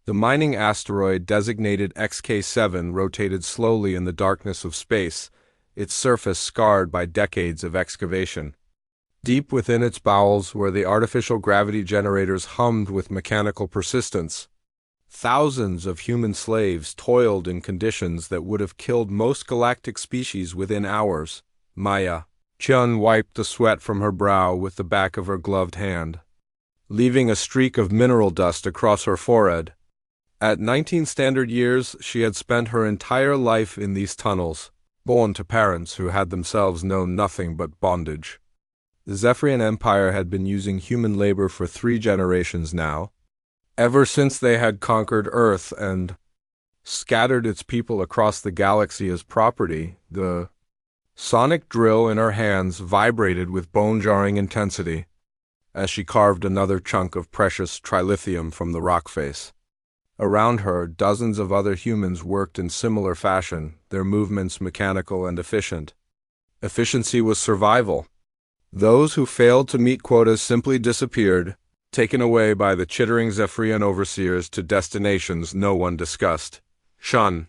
The mining asteroid designated XK7 rotated slowly in the darkness of space, its surface scarred by decades of excavation. Deep within its bowels, where the artificial gravity generators hummed with mechanical persistence, thousands of human slaves toiled in conditions that would have killed most galactic species within hours. Maya Chun wiped the sweat from her brow with the back of her gloved hand, leaving a streak of mineral dust across her forehead. At 19 standard years, she had spent her entire life in these tunnels, born to parents who had themselves known nothing but bondage. The Zephyrian Empire had been using human labor for 3 generations now, ever since they had conquered Earth and scattered its people across the galaxy as property. The sonic drill in her hands vibrated with bone-jarring intensity as she carved another chunk of precious trilithium from the rock face. Around her, dozens of other humans worked in similar fashion, their movements mechanical and efficient. Efficiency was survival. Those who failed to meet quotas simply disappeared, taken away by the chittering Zephyrian overseers to destinations no one discussed. Shun.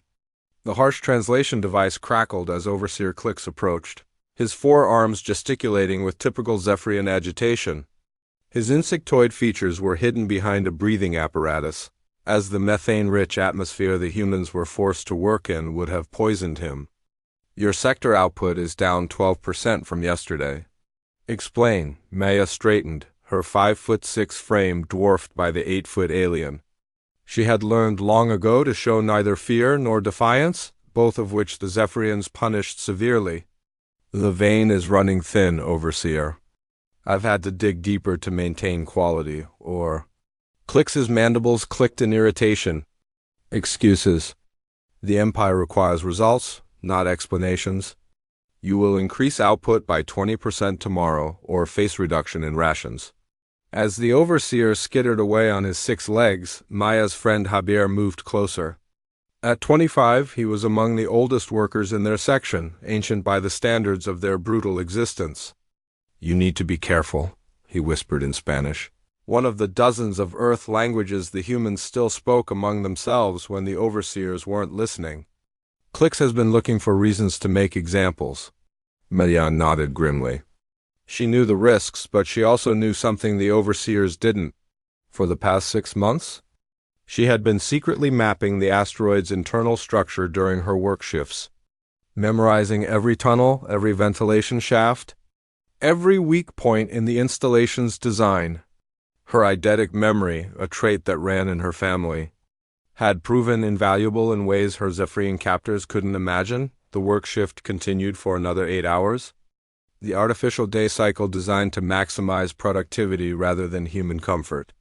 The harsh translation device crackled as Overseer Clix approached, his forearms gesticulating with typical Zephyrian agitation. His insectoid features were hidden behind a breathing apparatus, as the methane-rich atmosphere the humans were forced to work in would have poisoned him. Your sector output is down 12% from yesterday. Explain. Maya straightened, her 5'6" frame dwarfed by the 8-foot alien. She had learned long ago to show neither fear nor defiance, both of which the Zephyrians punished severely. The vein is running thin, Overseer. I've had to dig deeper to maintain quality, or... Clix's mandibles clicked in irritation. Excuses. The Empire requires results, not explanations. You will increase output by 20% tomorrow, or face reduction in rations. As the Overseer skittered away on his 6 legs, Maya's friend Javier moved closer. At 25, he was among the oldest workers in their section, ancient by the standards of their brutal existence. You need to be careful, he whispered in Spanish, one of the dozens of Earth languages the humans still spoke among themselves when the Overseers weren't listening. Clix has been looking for reasons to make examples. Maya nodded grimly. She knew the risks, but she also knew something the Overseers didn't. For the past 6 months, she had been secretly mapping the asteroid's internal structure during her work shifts, memorizing every tunnel, every ventilation shaft, every weak point in the installation's design. Her eidetic memory, a trait that ran in her family, had proven invaluable in ways her Zephyrian captors couldn't imagine. The work shift continued for another 8 hours. The artificial day cycle designed to maximize productivity rather than human comfort.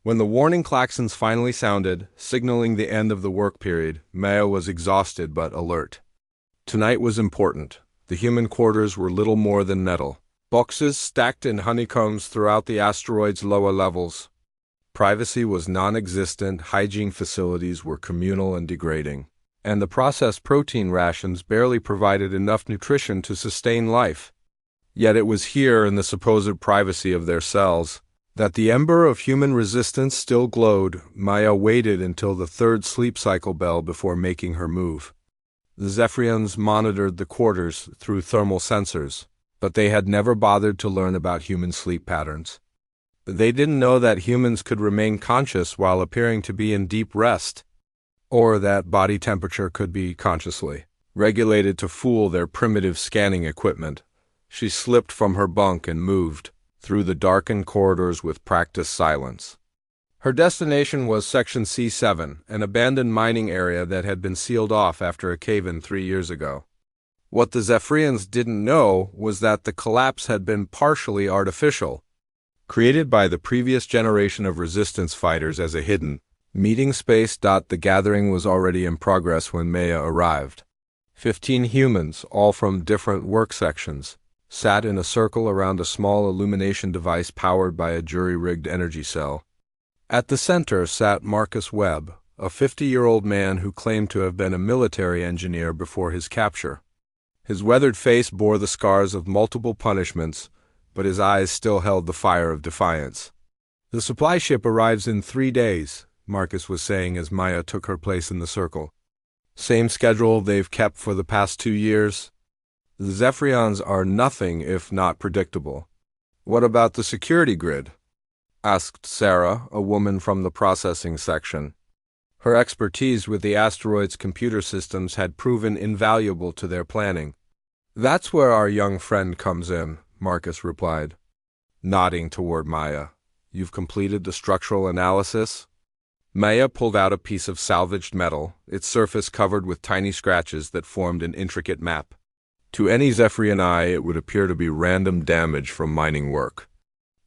When the warning klaxons finally sounded, signaling the end of the work period, Maya was exhausted but alert. Tonight was important. The human quarters were little more than metal, boxes stacked in honeycombs throughout the asteroid's lower levels. Privacy was non-existent, hygiene facilities were communal and degrading, and the processed protein rations barely provided enough nutrition to sustain life. Yet it was here, in the supposed privacy of their cells, that the ember of human resistance still glowed. Maya waited until the 3rd sleep cycle bell before making her move. The Zephyrians monitored the quarters through thermal sensors, but they had never bothered to learn about human sleep patterns. They didn't know that humans could remain conscious while appearing to be in deep rest, or that body temperature could be consciously regulated to fool their primitive scanning equipment. She slipped from her bunk and moved through the darkened corridors with practiced silence. Her destination was Section C7, an abandoned mining area that had been sealed off after a cave-in 3 years ago. What the Zephyrians didn't know was that the collapse had been partially artificial, created by the previous generation of resistance fighters as a hidden meeting space. The gathering was already in progress when Maya arrived. 15 humans, all from different work sections, sat in a circle around a small illumination device powered by a jury-rigged energy cell. At the center sat Marcus Webb, a 50-year-old man who claimed to have been a military engineer before his capture. His weathered face bore the scars of multiple punishments, but his eyes still held the fire of defiance. The supply ship arrives in 3 days, Marcus was saying as Maya took her place in the circle. Same schedule they've kept for the past 2 years. The Zephyrians are nothing if not predictable. What about the security grid? Asked Sarah, a woman from the processing section. Her expertise with the asteroid's computer systems had proven invaluable to their planning. That's where our young friend comes in, Marcus replied, nodding toward Maya. You've completed the structural analysis? Maya pulled out a piece of salvaged metal, its surface covered with tiny scratches that formed an intricate map. To any Zephyrian eye, it would appear to be random damage from mining work.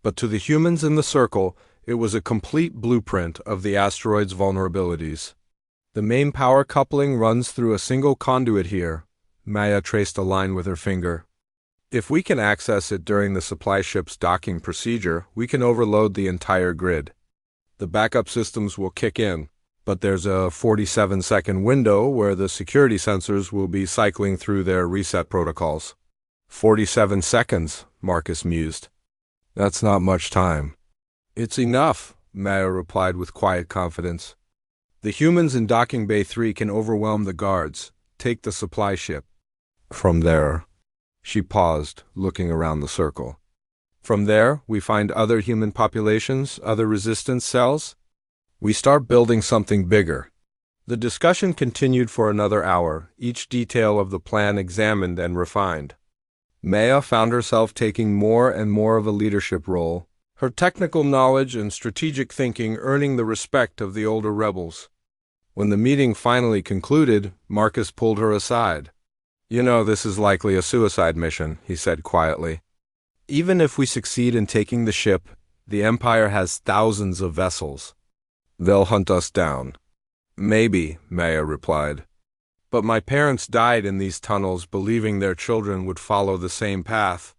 But to the humans in the circle, it was a complete blueprint of the asteroid's vulnerabilities. The main power coupling runs through a single conduit here. Maya traced a line with her finger. If we can access it during the supply ship's docking procedure, we can overload the entire grid. The backup systems will kick in, but there's a 47-second window where the security sensors will be cycling through their reset protocols. 47 seconds, Marcus mused. That's not much time. It's enough, Maya replied with quiet confidence. The humans in Docking Bay 3 can overwhelm the guards, take the supply ship. From there, she paused, looking around the circle. From there, we find other human populations, other resistance cells. We start building something bigger. The discussion continued for another hour, each detail of the plan examined and refined. Maya found herself taking more and more of a leadership role, her technical knowledge and strategic thinking earning the respect of the older rebels. When the meeting finally concluded, Marcus pulled her aside. You know, this is likely a suicide mission, he said quietly. Even if we succeed in taking the ship, the Empire has thousands of vessels. They'll hunt us down. Maybe, Maya replied. But my parents died in these tunnels believing their children would follow the same path.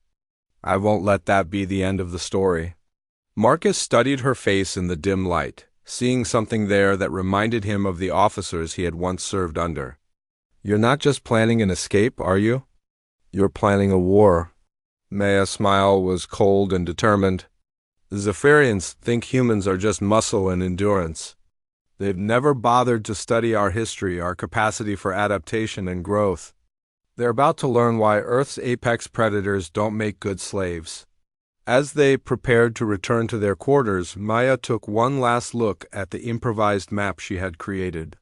I won't let that be the end of the story. Marcus studied her face in the dim light, seeing something there that reminded him of the officers he had once served under. You're not just planning an escape, are you? You're planning a war. Maya's smile was cold and determined. The Zephyrians think humans are just muscle and endurance. They've never bothered to study our history, our capacity for adaptation and growth. They're about to learn why Earth's apex predators don't make good slaves. As they prepared to return to their quarters, Maya took one last look at the improvised map she had created.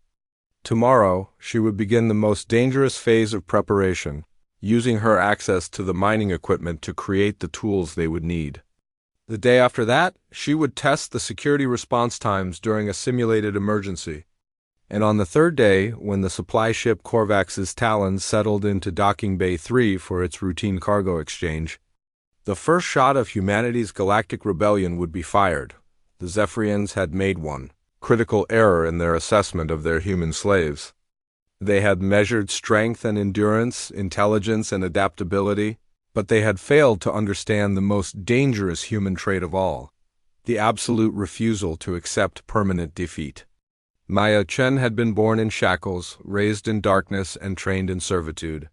Tomorrow, she would begin the most dangerous phase of preparation, using her access to the mining equipment to create the tools they would need. The day after that, she would test the security response times during a simulated emergency. And on the third day, when the supply ship Korvax's Talons settled into Docking Bay 3 for its routine cargo exchange, the first shot of humanity's galactic rebellion would be fired. The Zephyrians had made one critical error in their assessment of their human slaves. They had measured strength and endurance, intelligence and adaptability, but they had failed to understand the most dangerous human trait of all, the absolute refusal to accept permanent defeat. Maya Chen had been born in Shackles, raised in darkness, and trained in servitude.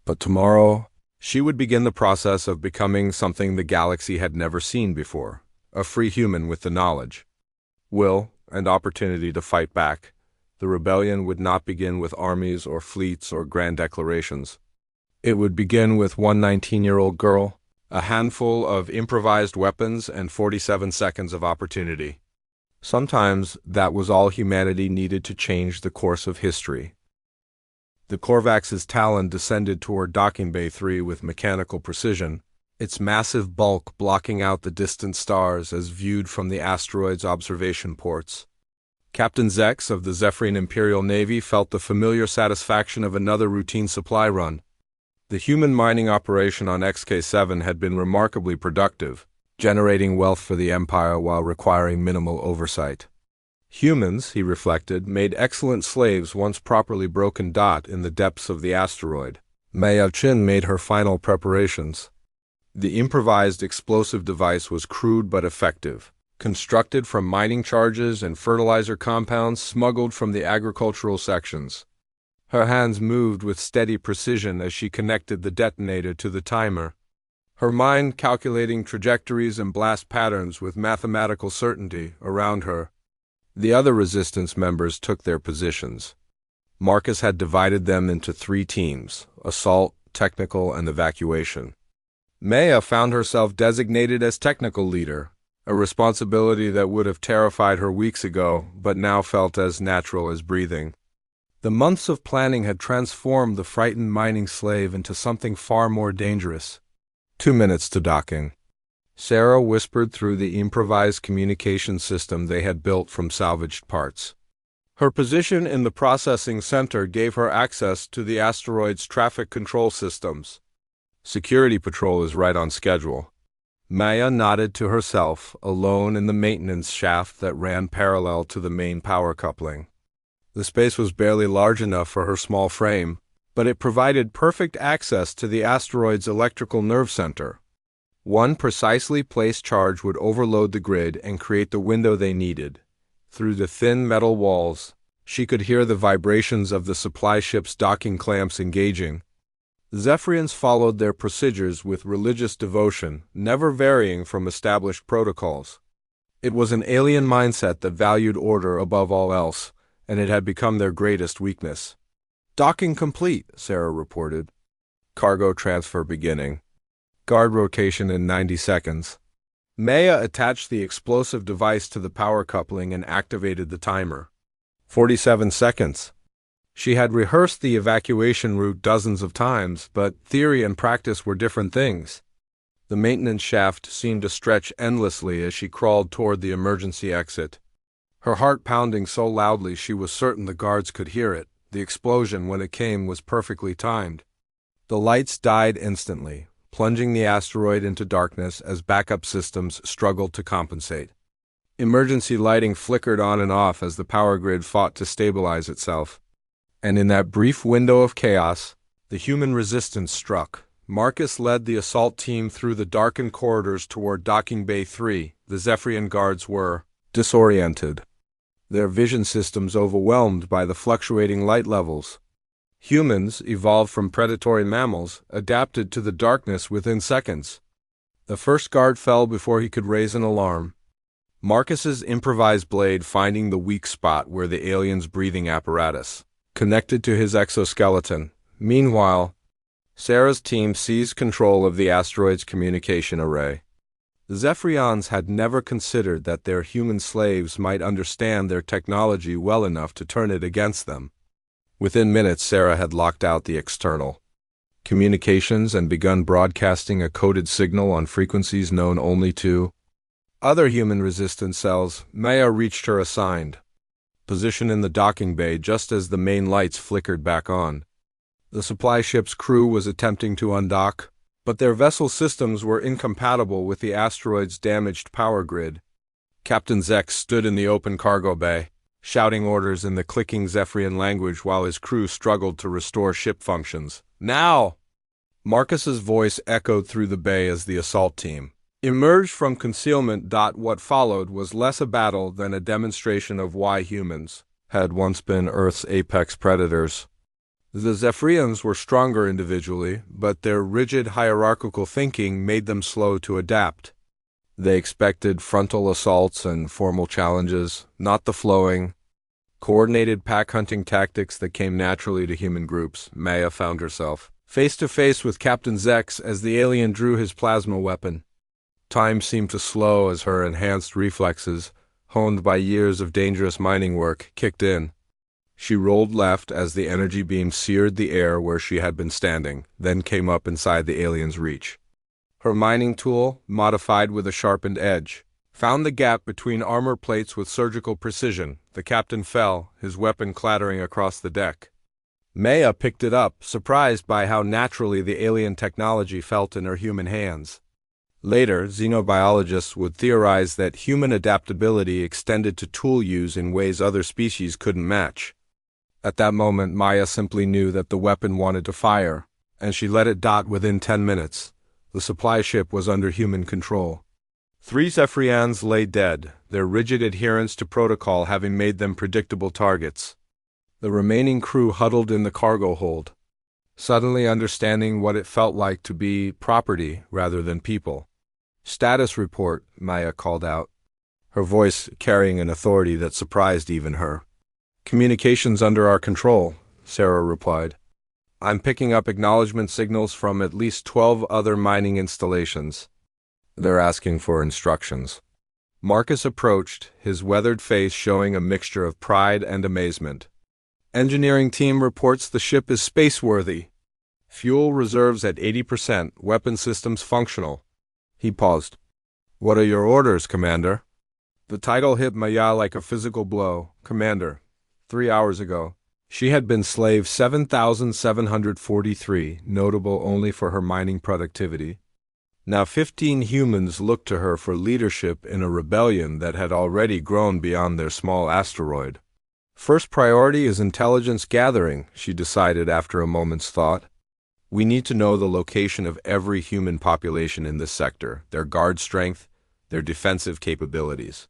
But tomorrow, she would begin the process of becoming something the galaxy had never seen before, a free human with the knowledge, will, and opportunity to fight back. The rebellion would not begin with armies or fleets or grand declarations. It would begin with one 19-year-old girl, a handful of improvised weapons, and 47 seconds of opportunity. Sometimes that was all humanity needed to change the course of history. The Korvax's Talon descended toward Docking Bay 3 with mechanical precision, its massive bulk blocking out the distant stars as viewed from the asteroid's observation ports. Captain Zex of the Zephyrian Imperial Navy felt the familiar satisfaction of another routine supply run. The human mining operation on XK7 had been remarkably productive, generating wealth for the Empire while requiring minimal oversight. Humans, he reflected, made excellent slaves once properly broken dot in the depths of the asteroid. Maya Chin made her final preparations. The improvised explosive device was crude but effective, constructed from mining charges and fertilizer compounds smuggled from the agricultural sections. Her hands moved with steady precision as she connected the detonator to the timer, her mind calculating trajectories and blast patterns with mathematical certainty around her. The other resistance members took their positions. Marcus had divided them into 3 teams: assault, technical, and evacuation. Maya found herself designated as technical leader, a responsibility that would have terrified her weeks ago, but now felt as natural as breathing. The months of planning had transformed the frightened mining slave into something far more dangerous. 2 minutes to docking. Sarah whispered through the improvised communication system they had built from salvaged parts. Her position in the processing center gave her access to the asteroid's traffic control systems. Security patrol is right on schedule. Maya nodded to herself, alone in the maintenance shaft that ran parallel to the main power coupling. The space was barely large enough for her small frame, but it provided perfect access to the asteroid's electrical nerve center. One precisely placed charge would overload the grid and create the window they needed. Through the thin metal walls, she could hear the vibrations of the supply ship's docking clamps engaging. Zephyrians followed their procedures with religious devotion, never varying from established protocols. It was an alien mindset that valued order above all else, and it had become their greatest weakness. "Docking complete," Sarah reported. "Cargo transfer beginning. Guard rotation in 90 seconds. Maya attached the explosive device to the power coupling and activated the timer. 47 seconds. She had rehearsed the evacuation route dozens of times, but theory and practice were different things. The maintenance shaft seemed to stretch endlessly as she crawled toward the emergency exit. Her heart pounding so loudly she was certain the guards could hear it. The explosion, when it came, was perfectly timed. The lights died instantly, plunging the asteroid into darkness as backup systems struggled to compensate. Emergency lighting flickered on and off as the power grid fought to stabilize itself. And in that brief window of chaos, the human resistance struck. Marcus led the assault team through the darkened corridors toward Docking Bay 3. The Zephyrian guards were disoriented, their vision systems overwhelmed by the fluctuating light levels. Humans, evolved from predatory mammals, adapted to the darkness within seconds. The first guard fell before he could raise an alarm. Marcus's improvised blade finding the weak spot where the alien's breathing apparatus connected to his exoskeleton. Meanwhile, Sarah's team seized control of the asteroid's communication array. The Zephyrians had never considered that their human slaves might understand their technology well enough to turn it against them. Within minutes, Sarah had locked out the external communications and begun broadcasting a coded signal on frequencies known only to other human resistance cells. Maya reached her assigned position in the docking bay just as the main lights flickered back on. The supply ship's crew was attempting to undock, but their vessel systems were incompatible with the asteroid's damaged power grid. Captain Zex stood in the open cargo bay, shouting orders in the clicking Zephyrian language while his crew struggled to restore ship functions. "Now!" Marcus's voice echoed through the bay as the assault team emerged from concealment. What followed was less a battle than a demonstration of why humans had once been Earth's apex predators. The Zephyrians were stronger individually, but their rigid hierarchical thinking made them slow to adapt. They expected frontal assaults and formal challenges, not the flowing, coordinated pack-hunting tactics that came naturally to human groups. Maya found herself face-to-face with Captain Zex as the alien drew his plasma weapon. Time seemed to slow as her enhanced reflexes, honed by years of dangerous mining work, kicked in. She rolled left as the energy beam seared the air where she had been standing, then came up inside the alien's reach. Her mining tool, modified with a sharpened edge, found the gap between armor plates with surgical precision. The captain fell, his weapon clattering across the deck. Maya picked it up, surprised by how naturally the alien technology felt in her human hands. Later, xenobiologists would theorize that human adaptability extended to tool use in ways other species couldn't match. At that moment, Maya simply knew that the weapon wanted to fire, and she let it dot within 10 minutes. The supply ship was under human control. 3 Zephyrians lay dead, their rigid adherence to protocol having made them predictable targets. The remaining crew huddled in the cargo hold, suddenly understanding what it felt like to be property rather than people. "Status report," Maya called out. her voice carrying an authority that surprised even her. "Communications under our control," Sarah replied. "I'm picking up acknowledgement signals from at least 12 other mining installations. They're asking for instructions." Marcus approached, his weathered face showing a mixture of pride and amazement. "Engineering team reports the ship is spaceworthy. Fuel reserves at 80%, weapon systems functional." He paused. "What are your orders, Commander?" The title hit Maya like a physical blow. "Commander, 3 hours ago, she had been slave 7,743, notable only for her mining productivity. Now 15 humans looked to her for leadership in a rebellion that had already grown beyond their small asteroid. First priority is intelligence gathering, she decided after a moment's thought. We need to know the location of every human population in this sector, their guard strength, their defensive capabilities.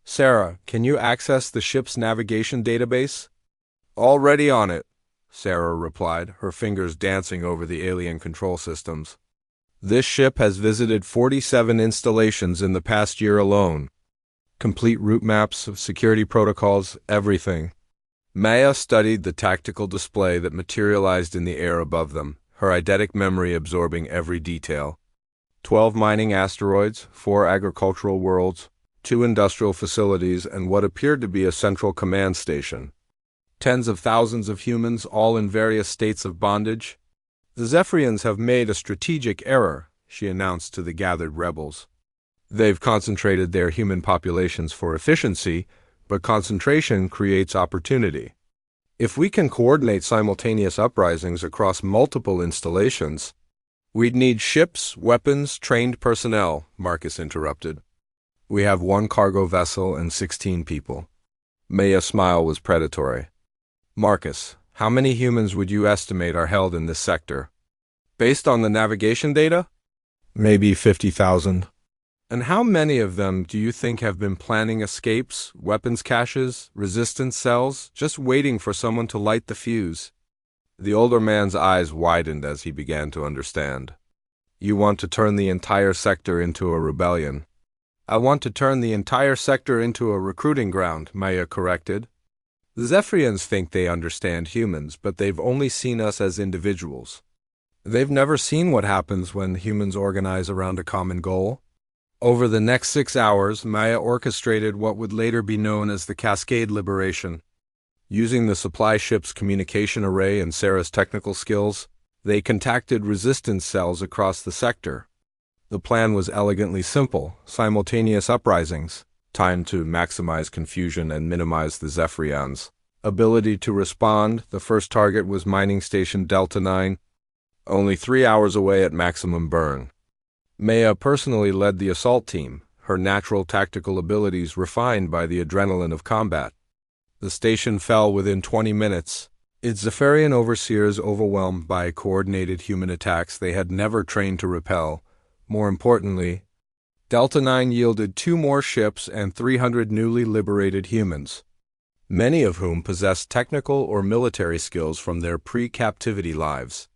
"Sarah, can you access the ship's navigation database?" "Already on it," Sarah replied, her fingers dancing over the alien control systems. "This ship has visited 47 installations in the past year alone. Complete route maps, security protocols, everything." Maya studied the tactical display that materialized in the air above them, her eidetic memory absorbing every detail. 12 mining asteroids, 4 agricultural worlds, 2 industrial facilities, and what appeared to be a central command station. Tens of thousands of humans, all in various states of bondage. "The Zephyrians have made a strategic error," she announced to the gathered rebels. "They've concentrated their human populations for efficiency, but concentration creates opportunity. If we can coordinate simultaneous uprisings across multiple installations—" "We'd need ships, weapons, trained personnel," Marcus interrupted. "We have 1 cargo vessel and 16 people." Maya's smile was predatory. "Marcus, how many humans would you estimate are held in this sector?" "Based on the navigation data?" "Maybe 50,000. "And how many of them do you think have been planning escapes, weapons caches, resistance cells, just waiting for someone to light the fuse?" The older man's eyes widened as he began to understand. "You want to turn the entire sector into a rebellion." "I want to turn the entire sector into a recruiting ground," Maya corrected. "The Zephyrians think they understand humans, but they've only seen us as individuals. They've never seen what happens when humans organize around a common goal." Over the next 6 hours, Maya orchestrated what would later be known as the Cascade Liberation. Using the supply ship's communication array and Sarah's technical skills, they contacted resistance cells across the sector. The plan was elegantly simple: simultaneous uprisings, time to maximize confusion and minimize the Zephyrians. Ability to respond: the first target was Mining Station Delta 9, only 3 hours away at maximum burn. Maya personally led the assault team, her natural tactical abilities refined by the adrenaline of combat. The station fell within 20 minutes, its Zephyrian overseers overwhelmed by coordinated human attacks they had never trained to repel. More importantly, Delta 9 yielded 2 more ships and 300 newly liberated humans, many of whom possessed technical or military skills from their pre-captivity lives.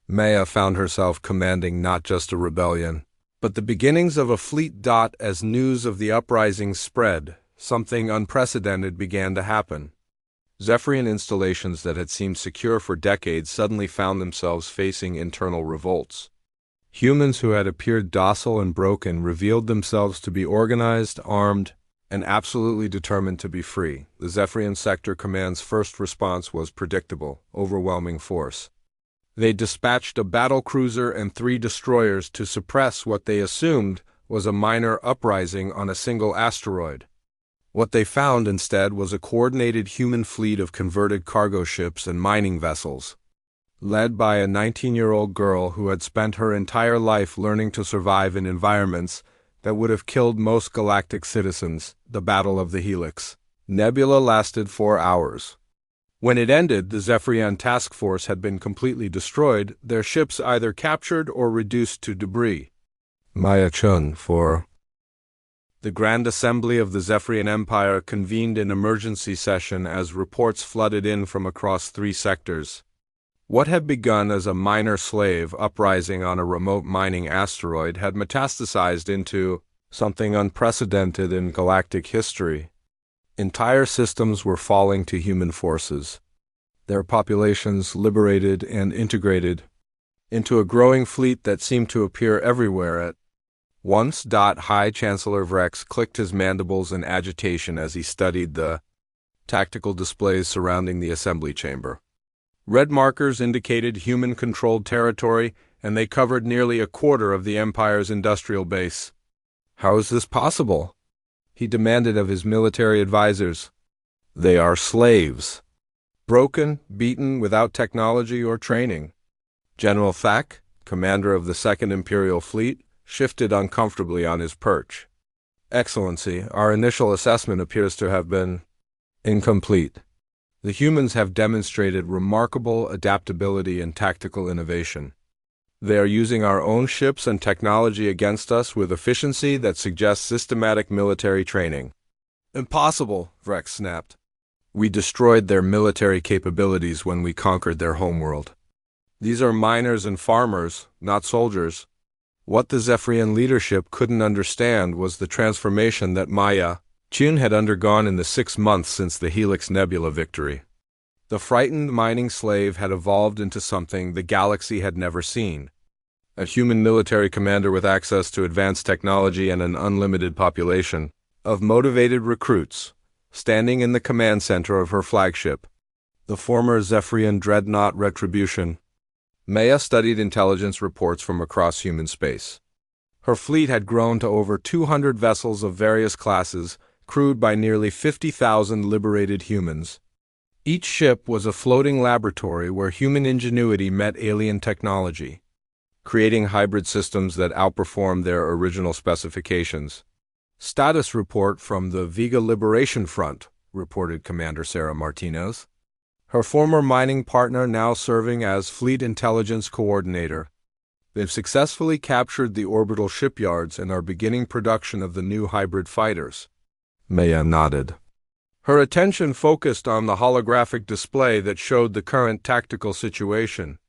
Maya found herself commanding not just a rebellion, but the beginnings of a fleet. As news of the uprising spread, something unprecedented began to happen. Zephyrian installations that had seemed secure for decades suddenly found themselves facing internal revolts. Humans who had appeared docile and broken revealed themselves to be organized, armed, and absolutely determined to be free. The Zephyrian Sector Command's first response was predictable: overwhelming force. They dispatched a battle cruiser and 3 destroyers to suppress what they assumed was a minor uprising on a single asteroid. What they found instead was a coordinated human fleet of converted cargo ships and mining vessels, led by a 19-year-old girl who had spent her entire life learning to survive in environments that would have killed most galactic citizens. The Battle of the Helix Nebula lasted 4 hours. When it ended, the Zephyrian task force had been completely destroyed, their ships either captured or reduced to debris. Maya Chun for The Grand Assembly of the Zephyrian Empire convened an emergency session as reports flooded in from across 3 sectors. What had begun as a minor slave uprising on a remote mining asteroid had metastasized into something unprecedented in galactic history. Entire systems were falling to human forces, their populations liberated and integrated into a growing fleet that seemed to appear everywhere at once. High Chancellor Vrex clicked his mandibles in agitation as he studied the tactical displays surrounding the assembly chamber. Red markers indicated human-controlled territory, and they covered nearly a quarter of the Empire's industrial base. How is this possible? He demanded of his military advisors. They are slaves. Broken, beaten, without technology or training. General Thak, commander of the Second Imperial Fleet, shifted uncomfortably on his perch. Excellency, our initial assessment appears to have been incomplete. The humans have demonstrated remarkable adaptability and tactical innovation. They are using our own ships and technology against us with efficiency that suggests systematic military training. Impossible, Vrex snapped. We destroyed their military capabilities when we conquered their homeworld. These are miners and farmers, not soldiers. What the Zephyrian leadership couldn't understand was the transformation that Maya Chun had undergone in the 6 months since the Helix Nebula victory. The frightened mining slave had evolved into something the galaxy had never seen. A human military commander with access to advanced technology and an unlimited population of motivated recruits, standing in the command center of her flagship, the former Zephyrian dreadnought Retribution. Maya studied intelligence reports from across human space. Her fleet had grown to over 200 vessels of various classes, crewed by nearly 50,000 liberated humans. Each ship was a floating laboratory where human ingenuity met alien technology, creating hybrid systems that outperformed their original specifications. Status report from the Vega Liberation Front, reported Commander Sarah Martinez, her former mining partner now serving as Fleet Intelligence Coordinator. They've successfully captured the orbital shipyards and are beginning production of the new hybrid fighters. Maya nodded. Her attention focused on the holographic display that showed the current tactical situation.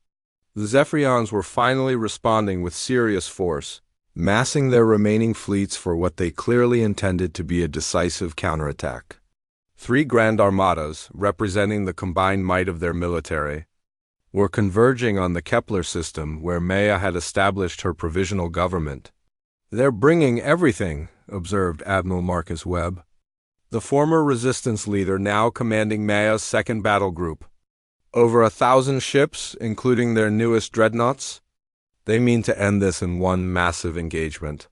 The Zephyrians were finally responding with serious force, massing their remaining fleets for what they clearly intended to be a decisive counterattack. 3 grand armadas, representing the combined might of their military, were converging on the Kepler system where Maya had established her provisional government. They're bringing everything, observed Admiral Marcus Webb, the former resistance leader now commanding Maya's second battle group. Over 1,000 ships, including their newest dreadnoughts. They mean to end this in one massive engagement.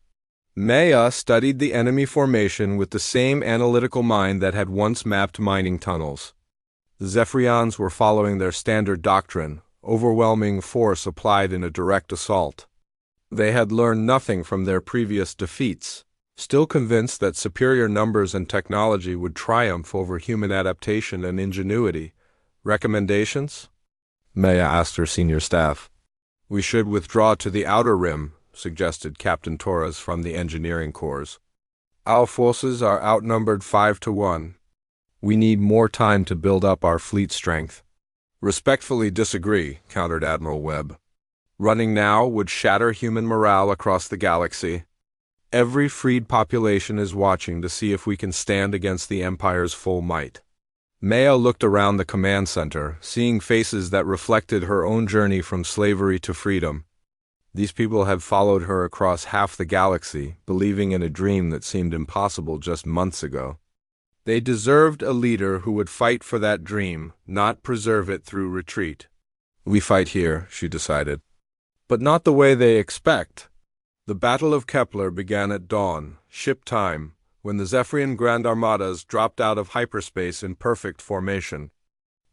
Maya studied the enemy formation with the same analytical mind that had once mapped mining tunnels. The Zephyrians were following their standard doctrine, overwhelming force applied in a direct assault. They had learned nothing from their previous defeats, still convinced that superior numbers and technology would triumph over human adaptation and ingenuity. Recommendations? Maya asked her senior staff. We should withdraw to the outer rim, suggested Captain Torres from the engineering corps. Our forces are outnumbered 5-1. We need more time to build up our fleet strength. Respectfully disagree, countered Admiral Webb. Running now would shatter human morale across the galaxy. Every freed population is watching to see if we can stand against the Empire's full might. Maya looked around the command center, seeing faces that reflected her own journey from slavery to freedom. These people had followed her across half the galaxy, believing in a dream that seemed impossible just months ago. They deserved a leader who would fight for that dream, not preserve it through retreat. We fight here, she decided. But not the way they expect. The Battle of Kepler began at dawn, ship time, when the Zephyrian Grand Armadas dropped out of hyperspace in perfect formation.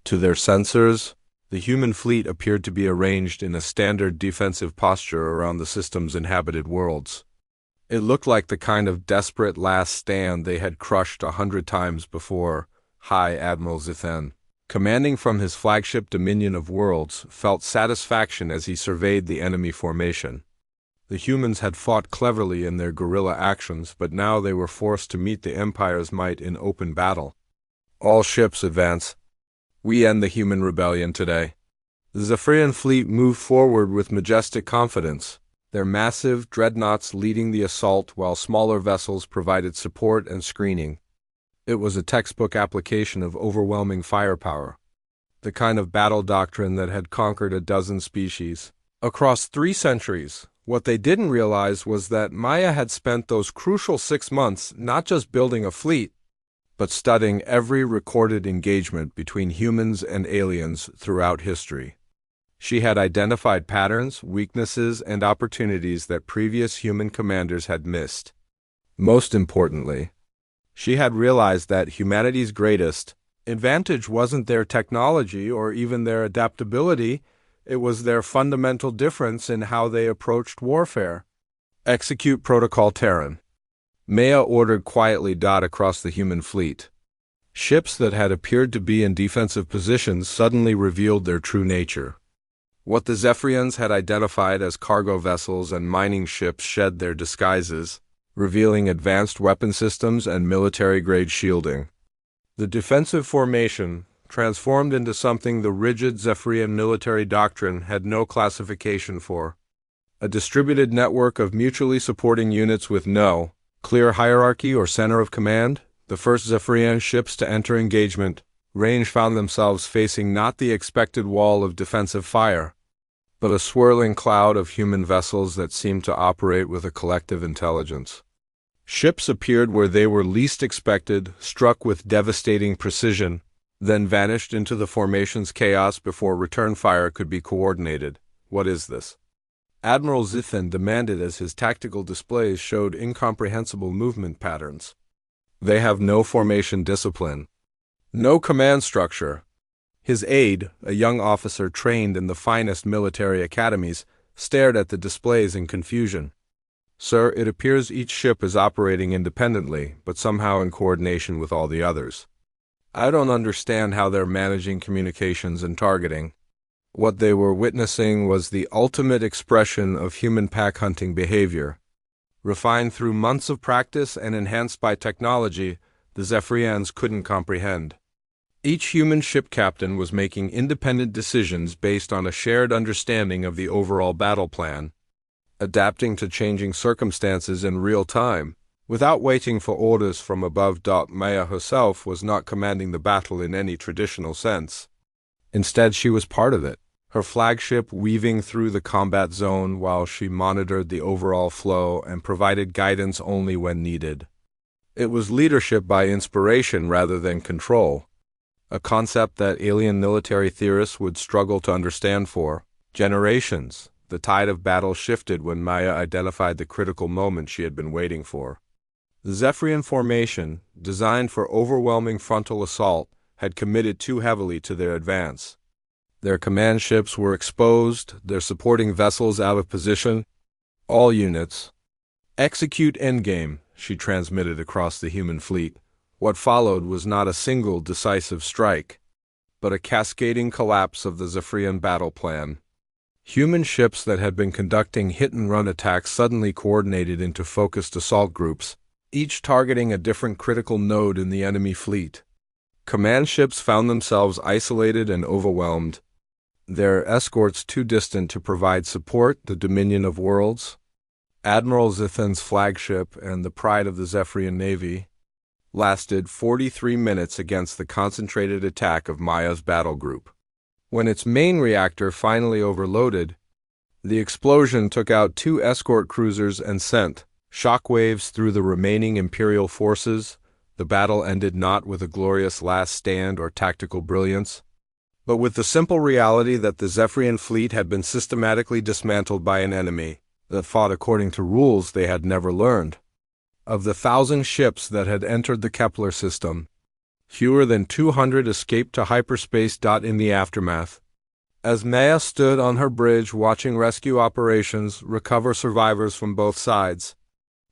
To their sensors, the human fleet appeared to be arranged in a standard defensive posture around the system's inhabited worlds. It looked like the kind of desperate last stand they had crushed 100 times before. High Admiral Zithen, commanding from his flagship Dominion of Worlds, felt satisfaction as he surveyed the enemy formation. The humans had fought cleverly in their guerrilla actions, but now they were forced to meet the Empire's might in open battle. All ships advance. We end the human rebellion today. The Zephyrian fleet moved forward with majestic confidence, their massive dreadnoughts leading the assault while smaller vessels provided support and screening. It was a textbook application of overwhelming firepower, the kind of battle doctrine that had conquered a dozen species across 3 centuries. What they didn't realize was that Maya had spent those crucial 6 months not just building a fleet, but studying every recorded engagement between humans and aliens throughout history. She had identified patterns, weaknesses, and opportunities that previous human commanders had missed. Most importantly, she had realized that humanity's greatest advantage wasn't their technology or even their adaptability. It was their fundamental difference in how they approached warfare. Execute Protocol Terran. Maya ordered quietly across the human fleet. Ships that had appeared to be in defensive positions suddenly revealed their true nature. What the Zephyrians had identified as cargo vessels and mining ships shed their disguises, revealing advanced weapon systems and military-grade shielding. The defensive formation, transformed into something the rigid Zephyrian military doctrine had no classification for. A distributed network of mutually supporting units with no clear hierarchy or center of command, the first Zephyrian ships to enter engagement range found themselves facing not the expected wall of defensive fire, but a swirling cloud of human vessels that seemed to operate with a collective intelligence. Ships appeared where they were least expected, struck with devastating precision, then vanished into the formation's chaos before return fire could be coordinated. What is this? Admiral Zithan demanded as his tactical displays showed incomprehensible movement patterns. They have no formation discipline, no command structure. His aide, a young officer trained in the finest military academies, stared at the displays in confusion. Sir, it appears each ship is operating independently, but somehow in coordination with all the others. I don't understand how they're managing communications and targeting. What they were witnessing was the ultimate expression of human pack hunting behavior. Refined through months of practice and enhanced by technology, the Zephyrians couldn't comprehend. Each human ship captain was making independent decisions based on a shared understanding of the overall battle plan, adapting to changing circumstances in real time, without waiting for orders from above. Maya herself was not commanding the battle in any traditional sense. Instead, she was part of it, her flagship weaving through the combat zone while she monitored the overall flow and provided guidance only when needed. It was leadership by inspiration rather than control, a concept that alien military theorists would struggle to understand for generations. The tide of battle shifted when Maya identified the critical moment she had been waiting for. The Zephyrian formation, designed for overwhelming frontal assault, had committed too heavily to their advance. Their command ships were exposed, their supporting vessels out of position. All units, execute endgame, she transmitted across the human fleet. What followed was not a single decisive strike, but a cascading collapse of the Zephyrian battle plan. Human ships that had been conducting hit-and-run attacks suddenly coordinated into focused assault groups, each targeting a different critical node in the enemy fleet. Command ships found themselves isolated and overwhelmed, their escorts too distant to provide support. The Dominion of Worlds, Admiral Zithan's flagship and the pride of the Zephyrian Navy, lasted 43 minutes against the concentrated attack of Maya's battle group. When its main reactor finally overloaded, the explosion took out 2 escort cruisers and sent shockwaves through the remaining Imperial forces. The battle ended not with a glorious last stand or tactical brilliance, but with the simple reality that the Zephyrian fleet had been systematically dismantled by an enemy that fought according to rules they had never learned. Of the 1,000 ships that had entered the Kepler system, fewer than 200 escaped to hyperspace. In the aftermath, as Maya stood on her bridge watching rescue operations recover survivors from both sides,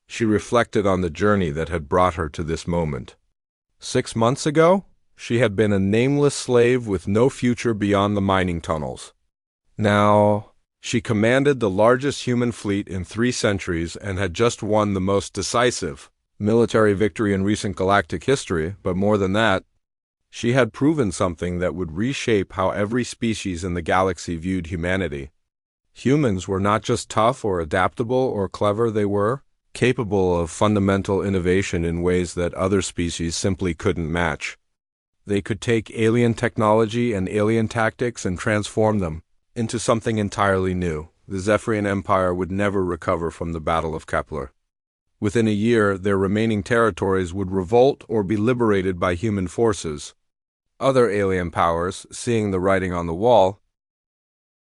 she reflected on the journey that had brought her to this moment. 6 months ago, she had been a nameless slave with no future beyond the mining tunnels. Now, she commanded the largest human fleet in 3 centuries and had just won the most decisive military victory in recent galactic history. But more than that, she had proven something that would reshape how every species in the galaxy viewed humanity. Humans were not just tough or adaptable or clever, they were capable of fundamental innovation in ways that other species simply couldn't match. They could take alien technology and alien tactics and transform them into something entirely new. The Zephyrian Empire would never recover from the Battle of Kepler. Within a year, their remaining territories would revolt or be liberated by human forces. Other alien powers, seeing the writing on the wall,